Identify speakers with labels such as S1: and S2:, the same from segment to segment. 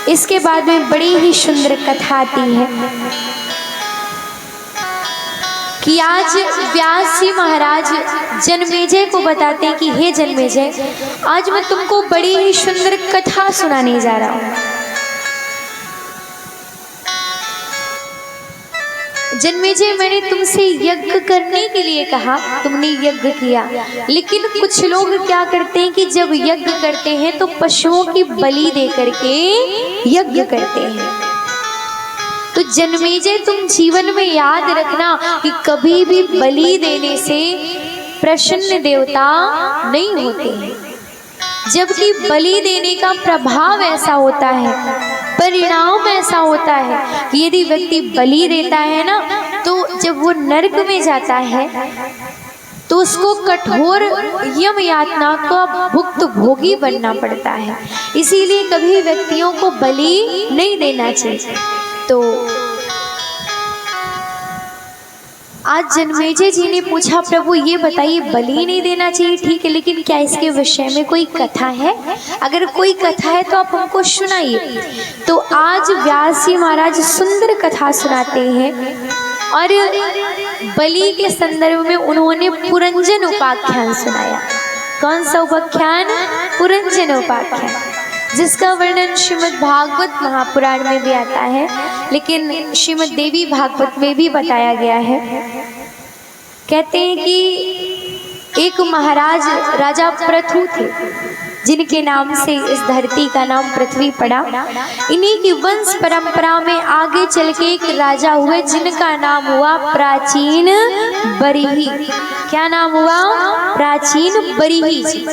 S1: इसके बाद में बड़ी ही सुंदर कथा आती है कि आज व्यास जी महाराज जन्मेजय को बताते हैं कि हे जन्मेजय, आज मैं तुमको बड़ी ही सुंदर कथा सुनाने जा रहा हूँ। जन्मेजय, मैंने तुमसे यज्ञ करने के लिए कहा, तुमने यज्ञ किया, लेकिन कुछ लोग क्या करते हैं कि जब यज्ञ करते हैं तो पशुओं की बलि दे करके यज्ञ करते हैं। तो जन्मेजय, तुम जीवन में याद रखना कि कभी भी बलि देने से प्रसन्न देवता नहीं होते हैं, जबकि बलि देने का प्रभाव ऐसा होता है, परिणाम ऐसा होता है कि यदि व्यक्ति बलि देता है ना, तो जब वो नरक में जाता है तो उसको कठोर यम यातना का भुक्त भोगी बनना पड़ता है। इसीलिए कभी व्यक्तियों को बलि नहीं देना चाहिए। तो आज जन्मेजय जी ने पूछा, प्रभु ये बताइए, बलि नहीं देना चाहिए, ठीक है, लेकिन क्या इसके विषय में कोई कथा है? अगर कोई कथा है तो आप हमको सुनाइए। तो आज व्यास जी महाराज सुंदर कथा सुनाते हैं और बलि के संदर्भ में उन्होंने पुरंजन उपाख्यान सुनाया। कौन सा उपाख्यान? पुरंजन उपाख्यान, जिसका वर्णन श्रीमद् भागवत महापुराण में भी आता है, लेकिन श्रीमद् देवी भागवत में भी बताया गया है। कहते हैं कि एक महाराज राजा पृथु थे, जिनके नाम से इस धरती का नाम पृथ्वी पड़ा। इन्हीं की वंश परंपरा में आगे चल के एक राजा हुए जिनका नाम हुआ प्राचीन बरिही। क्या नाम हुआ? प्राचीन बरिही जी।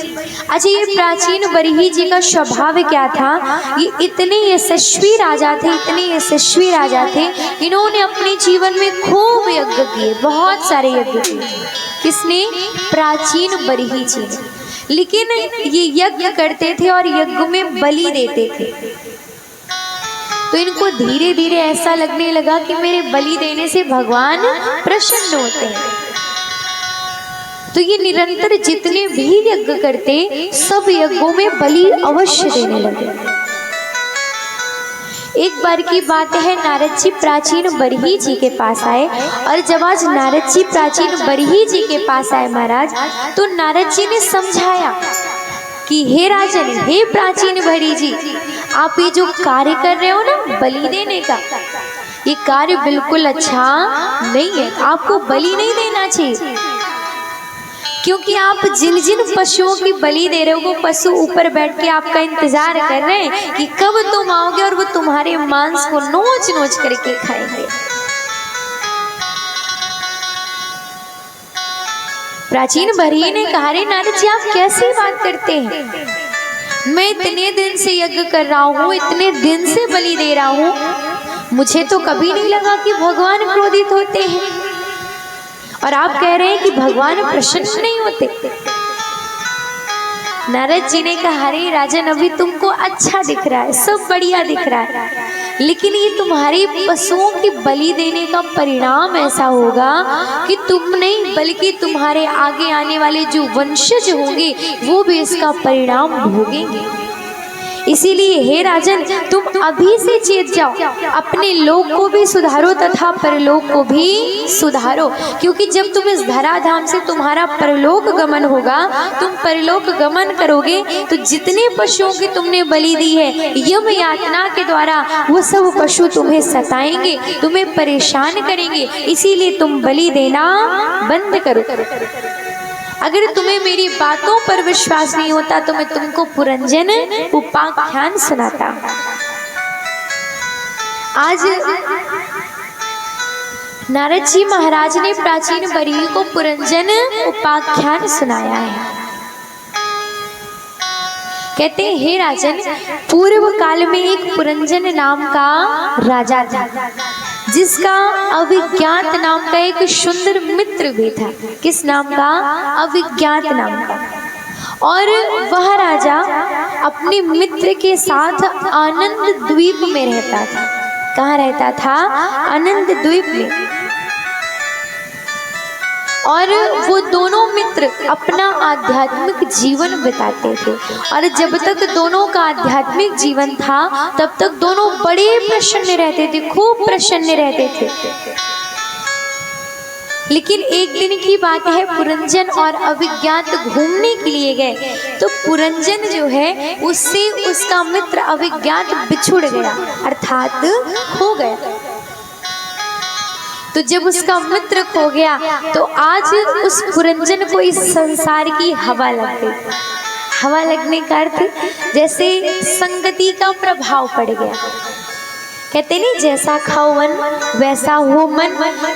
S1: अच्छा, ये प्राचीन बरिही जी का स्वभाव क्या था? ये इतने यशस्वी राजा थे, इतने यशस्वी राजा थे, इन्होंने अपने जीवन में खूब यज्ञ किए, बहुत सारे यज्ञ किए। किसने? प्राचीन बरिही जी ने। लेकिन ये यज्ञ करते थे और यज्ञ में बलि देते थे, तो इनको धीरे धीरे ऐसा लगने लगा कि मेरे बलि देने से भगवान प्रसन्न होते हैं। तो ये निरंतर जितने भी यज्ञ करते, सब यज्ञों में बलि अवश्य देने लगे। एक बार की बात है, नारद जी प्राचीन बरिही जी के पास आए, और जब आज नारद जी प्राचीन बरिही जी के पास आए महाराज, तो नारद जी ने समझाया कि हे राजन, हे प्राचीन बरिही जी, आप ये जो कार्य कर रहे हो ना बलि देने का, ये कार्य बिल्कुल अच्छा नहीं है, आपको बलि नहीं देना चाहिए। क्योंकि आप जिन जिन पशुओं की बलि दे रहे हो, वो पशु ऊपर बैठ के आपका इंतजार कर रहे हैं कि कब तुम आओगे और वो तुम्हारे मांस को नोच नोच करके खाएंगे। प्राचीन बरिही ने कहा, रे नारद जी, आप कैसी बात करते हैं? मैं इतने दिन से यज्ञ कर रहा हूँ, इतने दिन से बलि दे रहा हूँ, मुझे तो कभी नहीं लगा कि भगवान क्रोधित होते हैं, और आप कह रहे हैं कि भगवान प्रसन्न नहीं होते। नारद जी ने कहा, अरे राजन, अभी तुमको अच्छा दिख रहा है, सब बढ़िया दिख रहा है, लेकिन ये तुम्हारी पशुओं की बलि देने का परिणाम ऐसा होगा कि तुम नहीं बल्कि तुम्हारे आगे आने वाले जो वंशज होंगे वो भी इसका परिणाम भोगेंगे। इसीलिए हे राजन, तुम अभी से चेत जाओ, अपने लोक को भी सुधारो तथा परलोक को भी सुधारो, क्योंकि जब तुम इस धराधाम से तुम्हारा परलोक गमन होगा, तुम परलोक गमन करोगे, तो जितने पशुओं की तुमने बलि दी है, यम यातना के द्वारा वो सब पशु तुम्हें सताएंगे, तुम्हें परेशान करेंगे। इसीलिए तुम बलि देना बंद करो। अगर तुम्हें मेरी बातों पर विश्वास नहीं होता तो मैं तुमको पुरंजन उपाख्यान सुनाता। आज नारद जी महाराज ने प्राचीन बरिही को पुरंजन उपाख्यान सुनाया है। कहते हैं, हे राजन, पूर्व काल में एक पुरंजन नाम का राजा था, जिसका अविज्ञात नाम का एक सुंदर मित्र भी था। किस नाम का? अविज्ञात नाम का। और वह राजा अपने मित्र के साथ आनंद द्वीप में रहता था। कहाँ रहता था? आनंद द्वीप में। और वो दोनों मित्र अपना आध्यात्मिक जीवन बिताते थे। और जब तक दोनों का आध्यात्मिक जीवन था तब तक दोनों बड़े प्रसन्न रहते थे, खूब प्रसन्न रहते थे। लेकिन एक दिन की बात है, पुरंजन और अभिज्ञात घूमने के लिए गए तो पुरंजन जो है उससे उसका मित्र अभिज्ञात बिछुड़ गया, अर्थात खो गया। तो जब उसका मित्र खो गया तो आज उस पुरंजन को इस संसार की हवा लग गई। हवा लगने का अर्थ जैसे संगति का प्रभाव पड़ गया। कहते नहीं, जैसा खाओ वन वैसा हो मन,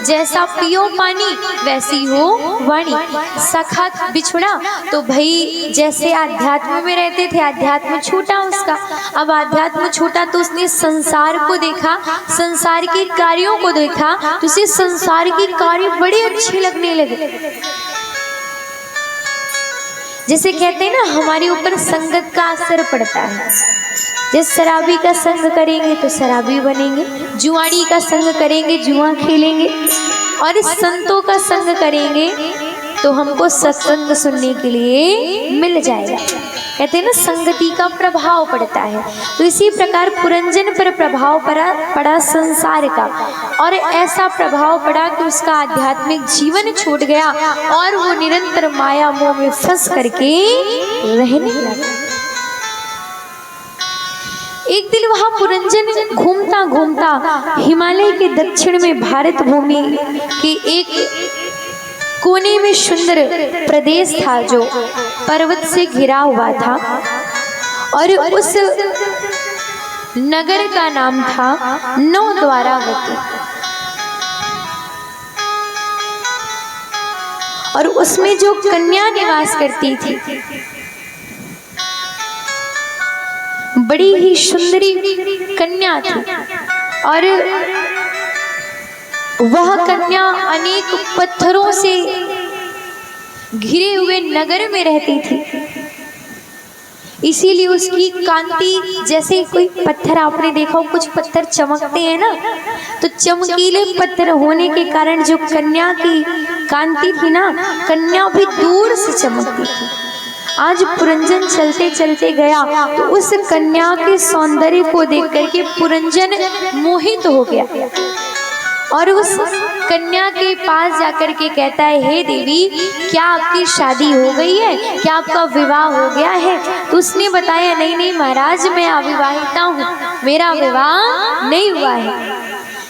S1: जैसा पियो पानी वैसी हो वाणी। सखा बिछुड़ा तो भाई जैसे आध्यात्म में रहते थे, आध्यात्म छूटा उसका। अब आध्यात्म छूटा तो उसने संसार को देखा, संसार के कार्यों को देखा, तो उसे संसार के कार्य बड़े अच्छे लगने लगे। जैसे कहते हैं ना, हमारे ऊपर संगत का असर पड़ता है। जिस शराबी का संग करेंगे तो शराबी बनेंगे, जुआड़ी का संग करेंगे जुआ खेलेंगे, और संतों का संग करेंगे तो हमको सत्संग सुनने के लिए मिल जाएगा। कहते हैं ना, संगति का प्रभाव पड़ता है। तो इसी प्रकार पुरंजन पर प्रभाव पड़ा संसार का, और ऐसा प्रभाव पड़ा कि उसका आध्यात्मिक जीवन छूट गया और वो निरंतर माया मोह में फंस करके रहने लगा। एक दिन वहां पुरंजन घूमता घूमता हिमालय के दक्षिण में भारत भूमि के एक कोने में सुंदर प्रदेश था जो पर्वत से घिरा हुआ था, और उस नगर का नाम था नवद्वारावती। और उसमें जो कन्या निवास करती थी, बड़ी ही सुंदरी कन्या थी, और वह कन्या अनेक पत्थरों से घिरे हुए नगर में रहती थी। इसीलिए उसकी कांति, जैसे कोई पत्थर आपने देखा हो, कुछ पत्थर चमकते हैं ना, तो चमकीले पत्थर होने के कारण जो कन्या की कांति थी ना, कन्या भी दूर से चमकती थी। आज पुरंजन चलते चलते गया तो उस कन्या के सौंदर्य को देख करके पुरंजन मोहित हो गया, और उस कन्या के पास जाकर के कहता है, हे देवी, क्या आपकी शादी हो गई है? क्या आपका विवाह हो गया है? तो उसने बताया, नहीं नहीं महाराज, मैं अविवाहिता हूँ, मेरा विवाह नहीं हुआ है।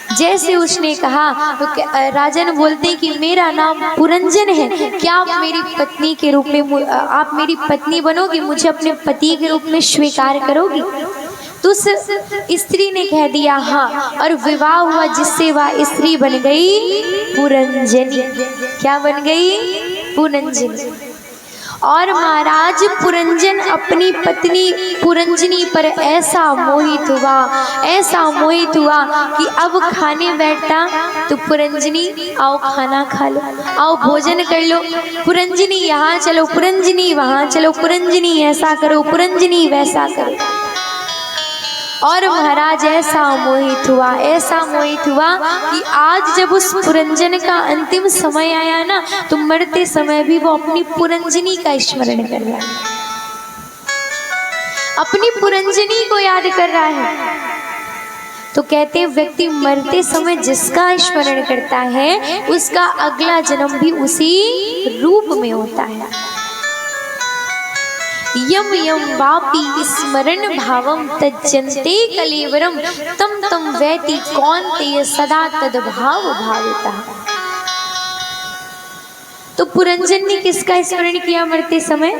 S1: जैसे उसने कहा तो राजन बोलते कि मेरा नाम पुरंजन है, क्या आप मेरी पत्नी के रूप में, आप मेरी पत्नी बनोगी, मुझे अपने पति के रूप में स्वीकार करोगी? तो उस स्त्री ने कह दिया हाँ, और विवाह हुआ, जिससे वह स्त्री बन गई पुरंजनी। क्या बन गई? पुरंजनी। और महाराज पुरंजन अपनी पत्नी पुरंजनी पर ऐसा मोहित हुआ कि अब खाने बैठता तो पुरंजनी, आओ खाना खा लो, आओ भोजन कर लो, पुरंजनी यहाँ चलो, पुरंजनी वहाँ चलो, पुरंजनी ऐसा करो, पुरंजनी वैसा करो। और महाराज ऐसा मोहित हुआ कि आज जब उस पुरंजन का अंतिम समय आया ना, तो मरते समय भी वो अपनी पुरंजनी का स्मरण कर रहा है, अपनी पुरंजनी को याद कर रहा है। तो कहते हैं, व्यक्ति मरते समय जिसका स्मरण करता है उसका अगला जन्म भी उसी रूप में होता है। यम यम वापि स्मरण भावम तज्जन्ते कलेवरम तम तम वैति कौन्तेय सदा तद्भाव भाविता। तो पुरंजन ने किसका स्मरण किया मरते समय?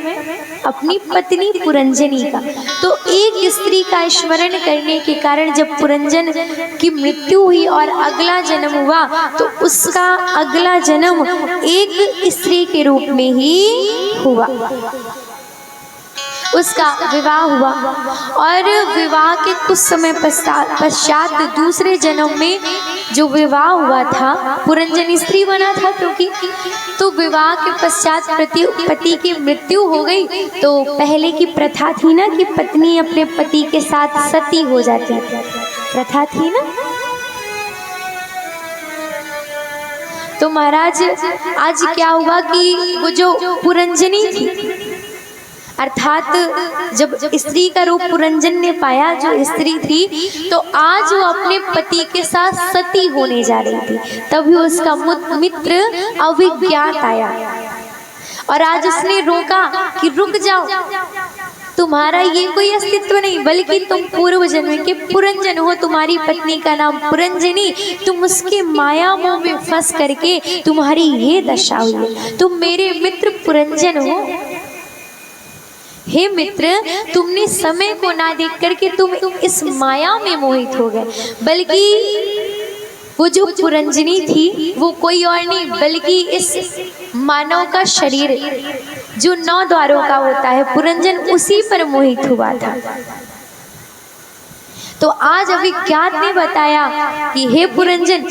S1: अपनी पत्नी पुरंजनी का। तो एक स्त्री का स्मरण करने के कारण जब पुरंजन की मृत्यु हुई और अगला जन्म हुआ, तो उसका अगला जन्म एक स्त्री के रूप में ही हुआ। उसका विवाह हुआ, और विवाह के कुछ समय पश्चात दूसरे जन्म में जो विवाह हुआ था, पुरंजन स्त्री बना था क्योंकि, तो विवाह के पश्चात पति की मृत्यु हो गई। तो पहले की प्रथा थी ना कि पत्नी अपने पति के साथ सती हो जाती थी, प्रथा थी ना। तो महाराज आज क्या हुआ कि वो जो पुरंजनी थी, अर्थात जब स्त्री का रूप पुरंजन ने पाया, जो स्त्री थी, तो आज वो अपने पति के साथ सती होने जा रही थी। तभी उसका मित्र अविज्ञात आया और आज उसने रोका कि रुक जाओ, तुम्हारा ये कोई अस्तित्व नहीं, बल्कि तुम पूर्व जन्म के पुरंजन हो। तुम्हारी पत्नी का नाम पुरंजनी, तुम उसके माया मोह में फंस करके तुम्हारी ये दशा हुई है। तुम मेरे मित्र पुरंजन हो। हे मित्र, तुमने समय को ना देख करके तुम इस माया में मोहित हो गए, बल्कि वो जो पुरंजनी थी वो कोई और नहीं बल्कि इस मानव का शरीर जो 9 द्वारों का होता है, पुरंजन, उसी पर मोहित हुआ था। तो आज अविज्ञात ने बताया कि हे पुरंजन,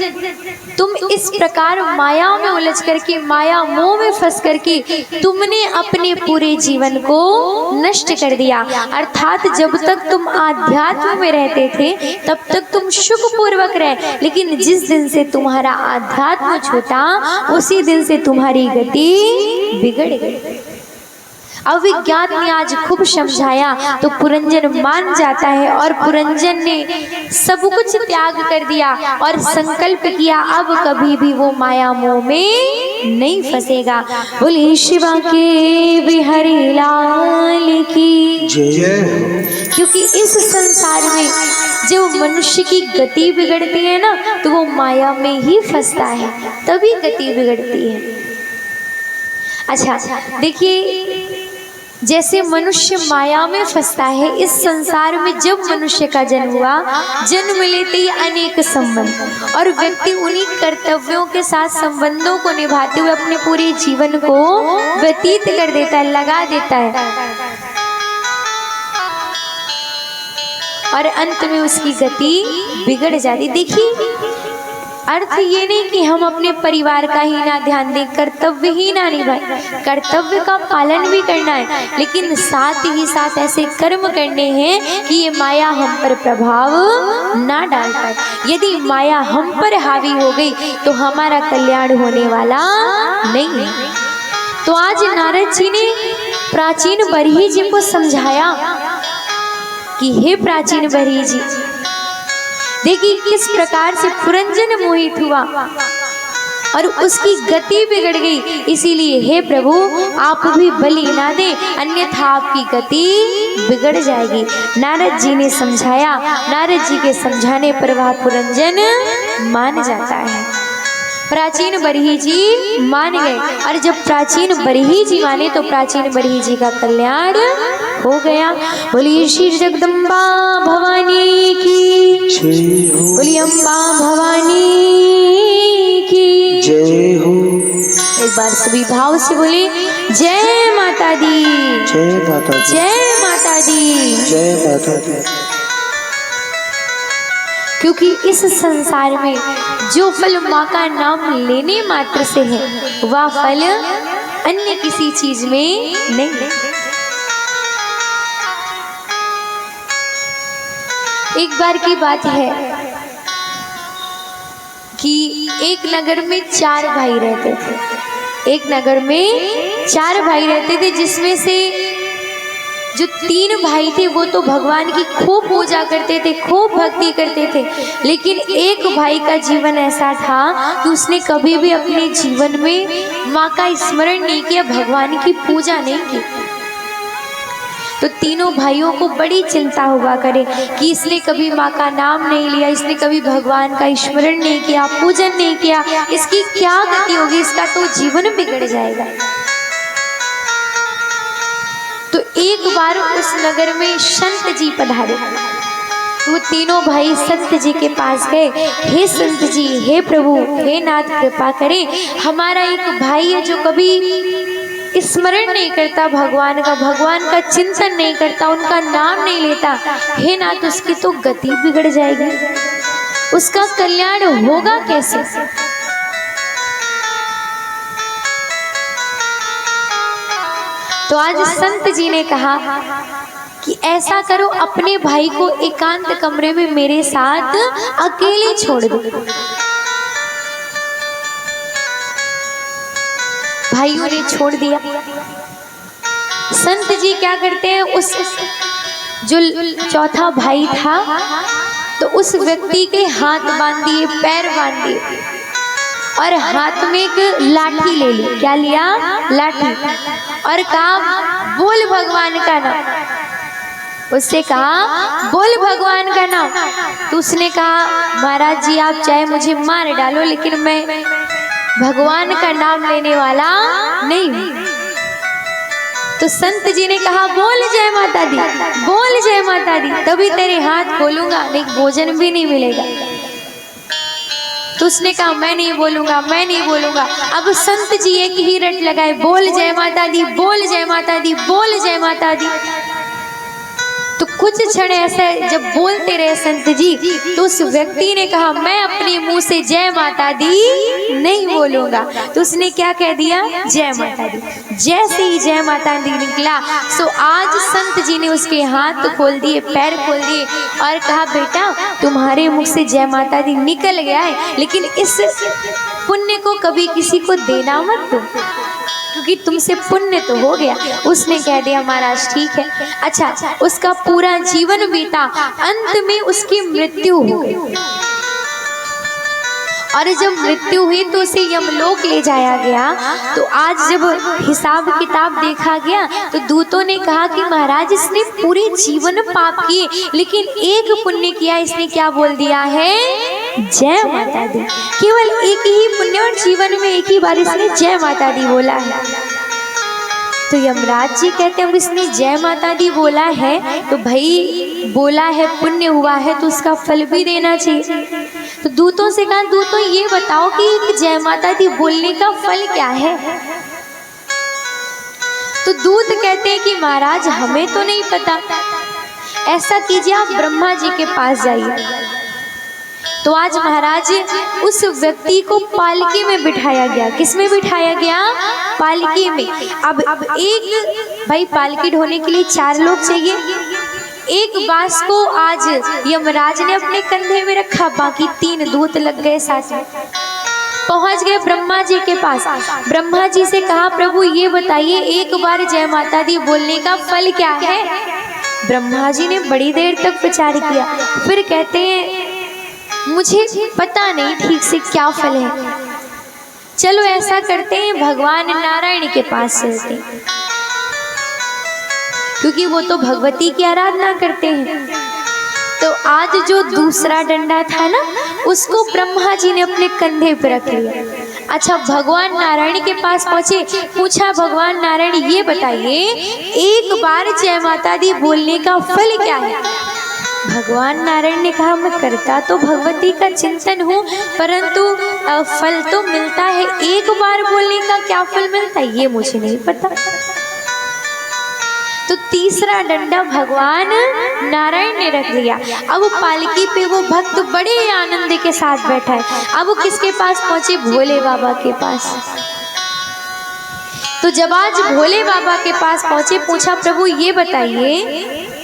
S1: तुम इस प्रकार माया में उलझ करके, माया मोह में फंस करके तुमने अपने पूरे जीवन को नष्ट कर दिया। अर्थात जब तक तुम आध्यात्म में रहते थे तब तक तुम सुख पूर्वक रहे, लेकिन जिस दिन से तुम्हारा आध्यात्म छूटा उसी दिन से तुम्हारी गति बिगड़ गई। अविज्ञात ने आज खूब समझाया तो पुरंजन मान जाता है और पुरंजन ने सब कुछ त्याग कर दिया और संकल्प किया अब कभी भी वो माया मोह में नहीं फंसेगा। बोले शिवा के बिहारी लाल की जय। क्योंकि इस संसार में जो मनुष्य की गति बिगड़ती है ना, तो वो माया में ही फंसता है, तभी गति बिगड़ती है। अच्छा देखिए, जैसे मनुष्य माया में फंसता है, इस संसार में जब मनुष्य का जन्म हुआ, जन्म लेते ही अनेक संबंध और व्यक्ति उन्हीं कर्तव्यों के साथ संबंधों को निभाते हुए अपने पूरे जीवन को व्यतीत कर देता है, लगा देता है और अंत में उसकी गति बिगड़ जाती। देखिए, अर्थ ये नहीं कि हम अपने परिवार का ही ना ध्यान दें, कर्तव्य ही ना निभाएं, कर्तव्य का पालन भी करना है, लेकिन साथ ही साथ ऐसे कर्म करने हैं कि ये माया हम पर प्रभाव ना डाल पाए। यदि माया हम पर हावी हो गई तो हमारा कल्याण होने वाला नहीं है। तो आज नारद जी ने प्राचीन बरही जी को समझाया कि हे प्राचीन बरही जी, देखिए किस प्रकार से पुरंजन मोहित हुआ और उसकी गति बिगड़ गई। इसीलिए हे प्रभु, आप भी बलि ना दें, अन्यथा आपकी गति बिगड़ जाएगी। नारद जी ने समझाया, नारद जी के समझाने पर वह पुरंजन मान जाता है। प्राचीन बरही जी मान गए और जब प्राचीन बरही जी माने तो प्राचीन बरही जी का कल्याण हो गया। बोलिए श्री जगदम्बा भवानी की जय हो, बोलिए अम्बा भवानी की जय हो। एक बार सभी भाव से बोले जय माता दी, जय माता दी, जय माता दी, जय माता दी। क्योंकि इस संसार में जो फल माँ का नाम लेने मात्र से है, वह फल अन्य किसी चीज में नहीं। एक बार की बात है कि एक नगर में 4 भाई रहते थे। एक नगर में 4 भाई रहते थे, जिसमें से जो 3 भाई थे वो तो भगवान की खूब पूजा करते थे, खूब भक्ति करते थे, लेकिन एक भाई का जीवन ऐसा था कि उसने कभी भी अपने जीवन में माँ का स्मरण नहीं किया, भगवान की पूजा नहीं की। तो तीनों भाइयों को बड़ी चिंता हुआ करे कि इसने कभी माँ का नाम नहीं लिया, इसने कभी भगवान का स्मरण नहीं किया, पूजन नहीं किया, इसकी क्या गति होगी, इसका तो जीवन बिगड़ जाएगा। तो एक बार उस नगर में संत जी पधारे। वो तीनों भाई संत जी के पास गए। हे संत जी, हे प्रभु, हे नाथ, कृपा करें, हमारा एक भाई है जो कभी स्मरण नहीं करता भगवान का चिंतन नहीं करता, उनका नाम नहीं लेता। हे नाथ, उसकी तो गति बिगड़ जाएगी, उसका कल्याण होगा कैसे? तो आज संत जी ने कहा कि ऐसा करो, अपने भाई को एकांत कमरे में मेरे साथ अकेले छोड़ दो। भाइयों ने छोड़ दिया। संत जी क्या करते हैं, उस जो चौथा भाई था तो उस व्यक्ति के हाथ बांध दिए, पैर बांध दिए और हाथ में एक लाठी ले ली। क्या लिया? लाठी। और कहा बोल भगवान का नाम। उससे कहा बोल भगवान का नाम। तो उसने कहा महाराज जी आप चाहे मुझे मार डालो लेकिन मैं भगवान का नाम लेने वाला नहीं हूँ। तो संत जी ने कहा बोल जय माता दी, बोल जय माता दी, तभी तेरे हाथ खोलूंगा, नहीं भोजन भी नहीं मिलेगा। तो उसने कहा मैं नहीं बोलूंगा, मैं नहीं बोलूंगा। अब संत जी एक ही रट लगाए, बोल जय माता दी, बोल जय माता दी, बोल जय माता दी। तो कुछ क्षण ऐसे जब बोलते रहे संत जी, तो उस व्यक्ति ने कहा मैं अपने मुंह से जय माता दी नहीं बोलूंगा। तो उसने क्या कह दिया? जय माता दी। जैसे ही जय माता दी निकला, सो आज संत जी ने उसके हाथ खोल दिए, पैर खोल दिए और कहा बेटा तुम्हारे मुख से जय माता दी निकल गया है, लेकिन इस पुण्य को कभी किसी को देना मत दो, क्योंकि तुमसे पुण्य तो हो गया। उसने कह दिया महाराज ठीक है। अच्छा, उसका पूरा जीवन बीता, अंत में उसकी मृत्यु हो गई। और जब मृत्यु हुई तो उसे यमलोक ले जाया गया। तो आज जब हिसाब किताब देखा गया तो दूतों ने कहा कि महाराज इसने पूरे जीवन पाप किए लेकिन एक पुण्य किया, इसने क्या बोल दिया है? जय माता दी। केवल एक ही पुण्य और जीवन में एक ही बार इसने जय माता दी बोला है। तो यमराज जी कहते हैं अब इसने जय माता दी बोला है तो भाई बोला है, पुण्य हुआ है तो उसका फल भी देना चाहिए। तो दूतों से कहा दूतों ये बताओ कि जय माता दी बोलने का फल क्या है? तो दूत कहते हैं कि महाराज हमें तो नहीं पता, ऐसा कीजिए आप ब्रह्मा जी के पास जाइए। तो आज महाराज उस व्यक्ति को पालकी में बिठाया गया। किस में बिठाया गया? पालकी में। अब एक भाई पालकी ढोने के लिए 4 लोग चाहिए। एक बांस को आज यमराज ने अपने कंधे में रखा, बाकी 3 दूत लग गए साथ में। पहुंच गए ब्रह्मा जी के पास। ब्रह्मा जी से कहा प्रभु ये बताइए एक बार जय माता दी बोलने का फल क्या है? ब्रह्मा जी ने बड़ी देर तक विचार किया, फिर कहते हैं मुझे पता नहीं ठीक से क्या फल है, चलो ऐसा करते हैं भगवान नारायण के पास चलते हैं, क्योंकि वो तो भगवती की आराधना करते हैं। तो आज जो दूसरा डंडा था ना उसको ब्रह्मा जी ने अपने कंधे पर रख लिया। अच्छा, भगवान नारायण के पास पहुंचे, पूछा भगवान नारायण ये बताइए एक बार जय माता दी बोलने का फल क्या है? भगवान नारायण ने कहा मैं करता तो भगवती का चिंतन हूँ, परंतु फल तो मिलता है, एक बार बोलने का क्या फल मिलता है ये मुझे नहीं पता। तो तीसरा डंडा भगवान नारायण ने रख लिया। अब पालकी पे वो भक्त बड़े आनंद के साथ बैठा है। अब वो किसके पास पहुंचे? भोले बाबा के पास। तो जब आज भोले बाबा के पास पहुंचे, पूछा प्रभु ये बताइए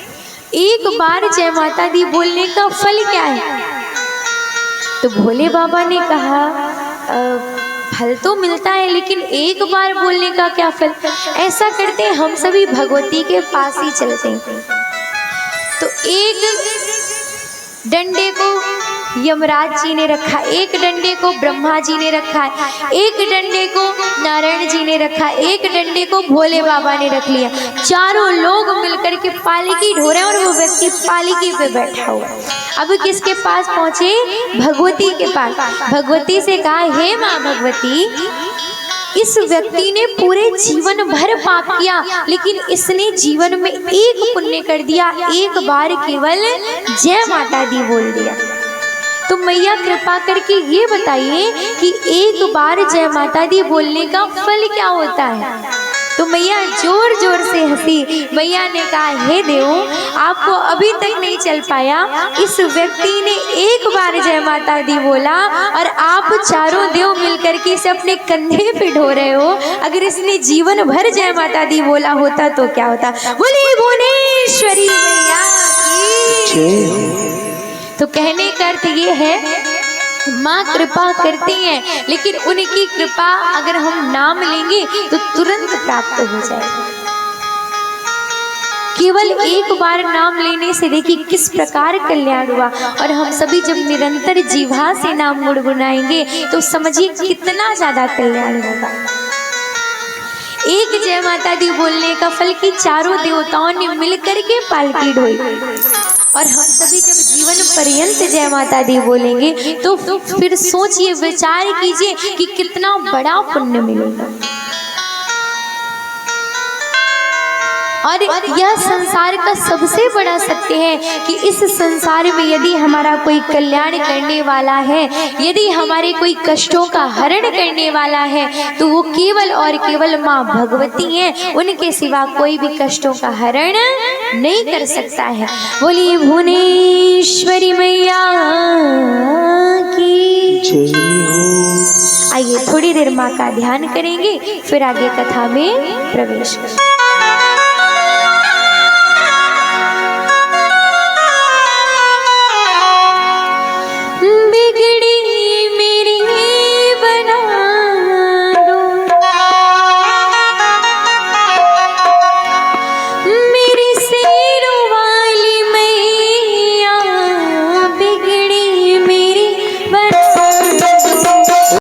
S1: एक बार जय माता दी बोलने का फल क्या है? तो भोले बाबा ने कहा फल तो मिलता है लेकिन एक बार बोलने का क्या फल? ऐसा करते हैं हम सभी भगवती के पास ही चलते हैं। तो एक डंडे को यमराज जी ने रखा, एक डंडे को ब्रह्मा जी ने रखा, एक डंडे को नारायण जी ने रखा, एक डंडे को भोले बाबा ने रख लिया। चारों लोग मिलकर के पालकी ढो रहे हैं और वो व्यक्ति पालकी पे बैठा हुआ। अब किसके पास पहुंचे? भगवती के पास। भगवती से कहा हे माँ भगवती, इस व्यक्ति ने पूरे जीवन भर पाप किया लेकिन इसने जीवन में एक पुण्य कर दिया, एक बार केवल जय माता दी बोल दिया। तो मैया कृपा करके ये बताइए कि एक बार जय माता दी बोलने का फल क्या होता है? तो मैया जोर जोर से हंसी। मैया ने कहा हे देव, आपको अभी तक नहीं चल पाया, इस व्यक्ति ने एक बार जय माता दी बोला और आप चारों देव मिलकर के इसे अपने कंधे पे ढो रहे हो। अगर इसने जीवन भर जय माता दी बोला होता तो क्या होता? बोले भुवनेश्वरी मैया की। तो कहने का अर्थ ये है माँ कृपा करती हैं, लेकिन उनकी कृपा अगर हम नाम लेंगे तो तुरंत प्राप्त हो जाएगा। केवल एक बार नाम लेने से देखिए किस प्रकार कल्याण हुआ। और हम सभी जब निरंतर जीवा से नाम गुनगुनाएंगे तो समझिए कितना ज्यादा कल्याण होगा। एक जय माता दी बोलने का फल की चारों देवताओं ने मिलकर के पालकी ढोई। और हम सभी जब जीवन पर्यंत जय माता दी बोलेंगे तो फिर सोचिए, विचार कीजिए कि कितना बड़ा पुण्य मिलेगा। और यह संसार का सबसे बड़ा सत्य है कि इस संसार में यदि हमारा कोई कल्याण करने वाला है, यदि हमारे कोई कष्टों का हरण करने वाला है, तो वो केवल और केवल माँ भगवती हैं। उनके सिवा कोई भी कष्टों का हरण नहीं कर सकता है। बोलिए भुवनेश्वरी मैया की जय हो। आइए थोड़ी देर माँ का ध्यान करेंगे, फिर आगे कथा में प्रवेश करेंगे।